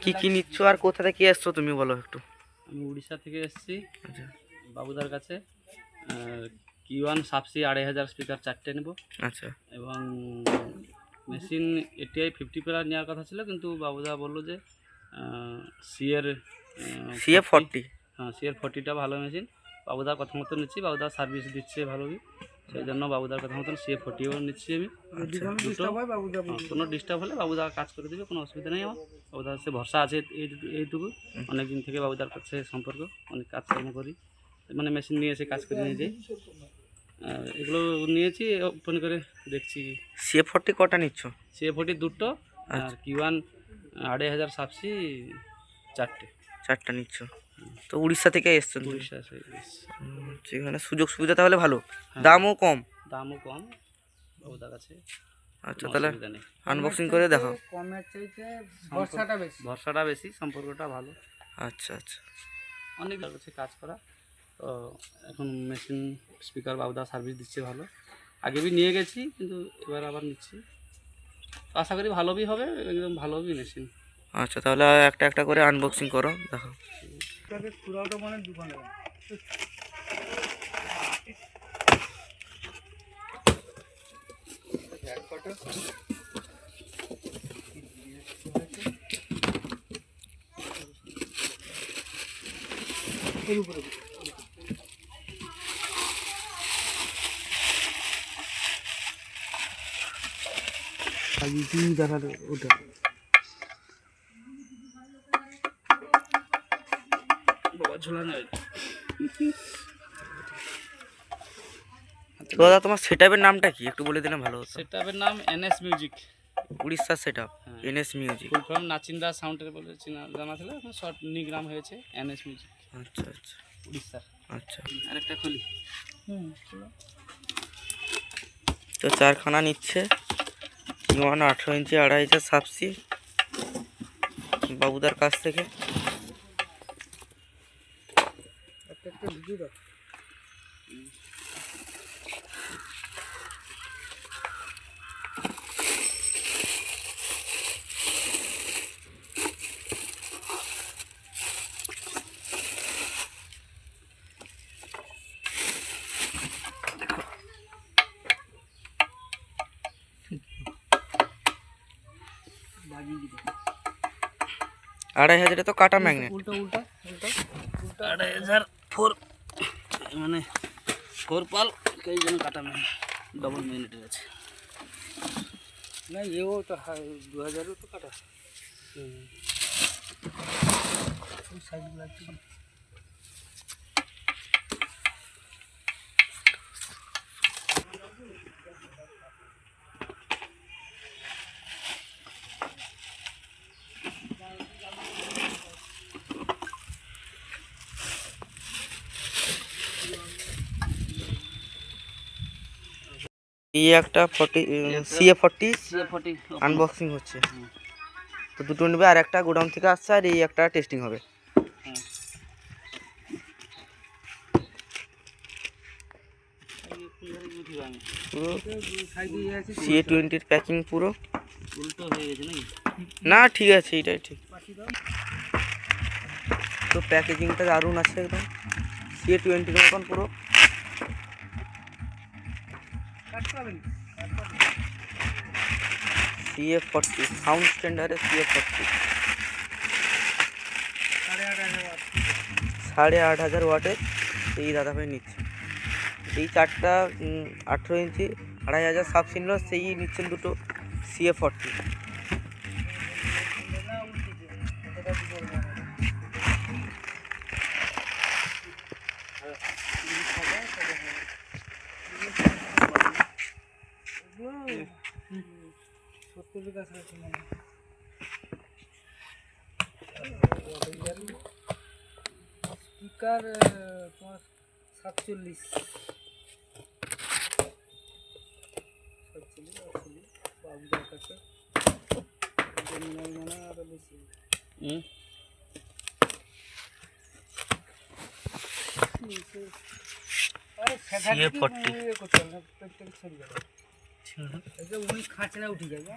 কি কি নিচ্ছ আর কোথা থেকে এসছো তুমি বলো একটু। আমি উড়িষ্যা থেকে এসেছি আচ্ছা বাবুদার কাছে। Q1 সাবসি 2500 স্পিকার 4টে নেব। আচ্ছা এবং মেশিন ATI 50 প্লাস নেওয়ার কথা ছিল, কিন্তু বাবুদা বললো যে সিএর CF40। হ্যাঁ সিএর 40টা ভালো মেশিন। বাবুদার কথা মতো নিচ্ছি, বাবুদার সার্ভিস দিচ্ছে ভালোই, সেই জন্য বাবুদার কথা মতন CF40ও নিচ্ছি আমি। কোনো ডিস্টার্ব হলে বাবুদা কাজ করে দেবে, কোনো অসুবিধা নেই আমার। বাবুদার কাছে ভরসা আছে এইটুকু। অনেক দিন থেকে বাবুদার কাছে সম্পর্ক, অনেক কাজকর্ম করি, মানে মেশিন নিয়ে এসে কাজ করে নিয়ে যাই। এগুলো নিয়েছি, ওপেন করে দেখছি। CF40 কটা নিচ্ছ? CF40 দুটো আর Q1 2500 সাবসি 4টে নিচ্ছ। তো উড়িষ্যা থেকে এসছো? উড়িষ্যা। সেখানে সুযোগ সুবিধা তাহলে ভালো, হ্যাঁ, দামও কম। দামও কম বাবুদার কাছে। আচ্ছা তাহলে আনবক্সিং করে দেখো। কমের চাইতে ভরসাটা বেশি, সম্পর্কটা ভালো। আচ্ছা আচ্ছা অনেক কাছে কাজ করা। তো এখন মেশিন স্পিকার বাবুদা সার্ভিস দিচ্ছে ভালো। আগে নিয়ে গেছি, কিন্তু এবার আবার নিচ্ছি। আশা করি ভালোই হবে, একদম ভালোই মেশিন। আচ্ছা তাহলে একটা একটা করে আনবক্সিং করো, দেখো। পুরাটা মানে দোকানে দেখার ওটা বাবা ঝোলানো। দাদা তোমার সেটআপের নামটা কি একটু বলে দিলে ভালো হতো। সেটআপের নাম NS মিউজিক। উড়িষ্যার setup NS music. Full form Nachinda সাউন্ডের বলে জানা ছিল, এখন শর্ট নিগ্রাম হয়েছে NS মিউজিক। আচ্ছা আচ্ছা উড়িষ্যার। আচ্ছা আরেকটা খুলি। তো 4খানা নিচ্ছে Q1 18 ইঞ্চি 2500 সাবসি বাবুদার কাছ থেকে। একটা ভিডিও দাও। আড়াই হাজারে তো কাটা ম্যাগনেট। উল্টা উল্টা উল্টা 2500 মানে 4 পাল এই জন্য কাটা ডবল ম্যাগনেটের আছে। না এও তো 2000 তো কাটা। সাইডগুলো আছে। এই একটা 40 CF40 আনবক্সিং হচ্ছে। তো দুটো নেবে, আর একটা গোডাউন থেকে আসছে, আর এই একটা টেস্টিং হবে। পুরো CA20 প্যাকিং পুরো উল্টো হয়ে গেছে নাকি? না ঠিক আছে, এটাই ঠিক। তো প্যাকেজিংটা দারুণ আছে একদম, CA20 মতন পুরো। CF40 সাউন্ড স্ট্যান্ডার্ডের CF40 8500 ওয়াটের এই দাদাভাই নিচ্ছে। এই 4টা 18 ইঞ্চি 2500 সাব ছিল, সেই নিচ্ছেন দুটো CA40। স্পিকার তোমার 47 বাবুদার কাছে আরো বেশি। উনি খাঁচনা উঠে যাবে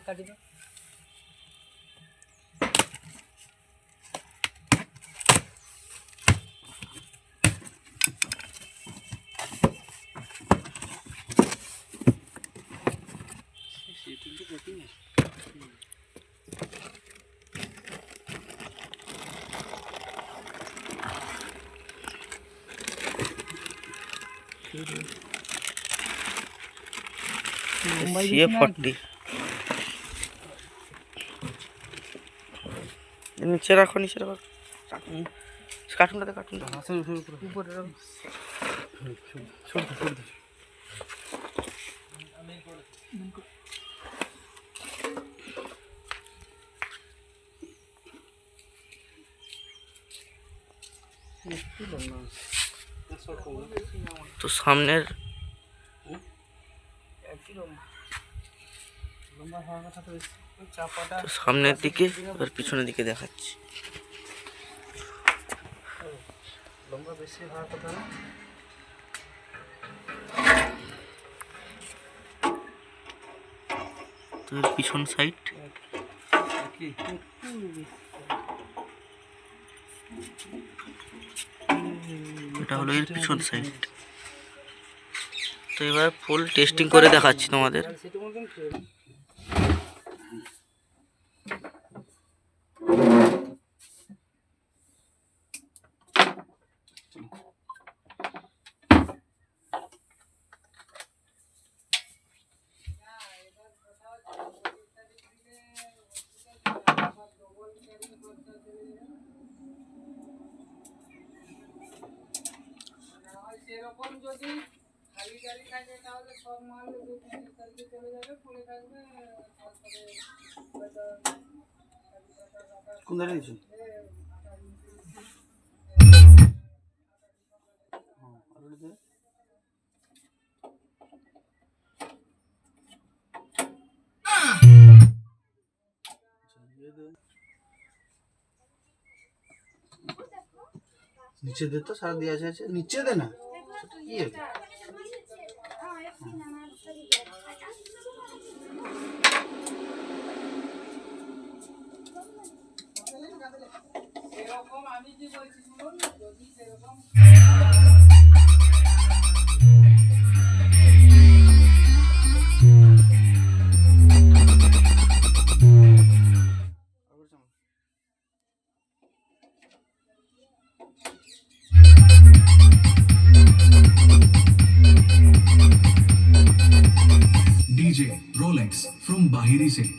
কাটি দাও। CA40 নিচে রাখো কার্টুনটাতে উপরে রাখো। তো সামনের চাপাটা তো সামনের দিকে আর পিছনের দিকে দেখাচ্ছি। লম্বা বেশি হওয়ার কথা না। তো এর পিছন সাইড এটা হলো এর পিছন সাইড। তো এবার ফুল টেস্টিং করে দেখাচ্ছি তোমাদের। সেটা মতন সেরকম যদি খালি গাড়ি থাকে তাহলে সব মাল 2-3 তারিখে চলে যাবে, পড়ে থাকবে। কোন ধারে দিয়েছো? নিচে দে তো, সারা দিয়ে আছে নিচে দে না। কি আছে? সেরকম আমি কি বলছি শুনুন, যদি সেরকম DJ Rolex from Bahiri Singh.